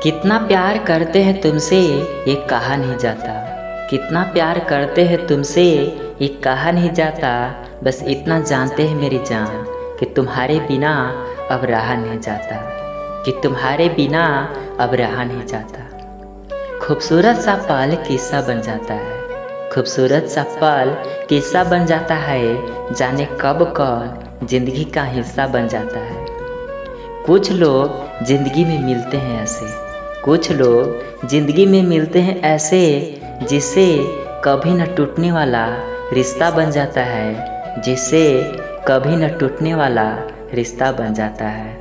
कितना प्यार करते हैं तुमसे ये कहा नहीं जाता। कितना प्यार करते हैं तुमसे ये कहा नहीं जाता। बस इतना जानते हैं मेरी जान कि तुम्हारे बिना अब रहा नहीं जाता। कि तुम्हारे बिना अब रहा नहीं जाता। खूबसूरत सा पल किस्सा बन जाता है। खूबसूरत सा पल किस्सा बन जाता है। जाने कब कौन जिंदगी का हिस्सा बन जाता है। कुछ लोग जिंदगी में मिलते हैं ऐसे। कुछ लोग जिंदगी में मिलते हैं ऐसे जिससे कभी न टूटने वाला रिश्ता बन जाता है। जिससे कभी न टूटने वाला रिश्ता बन जाता है।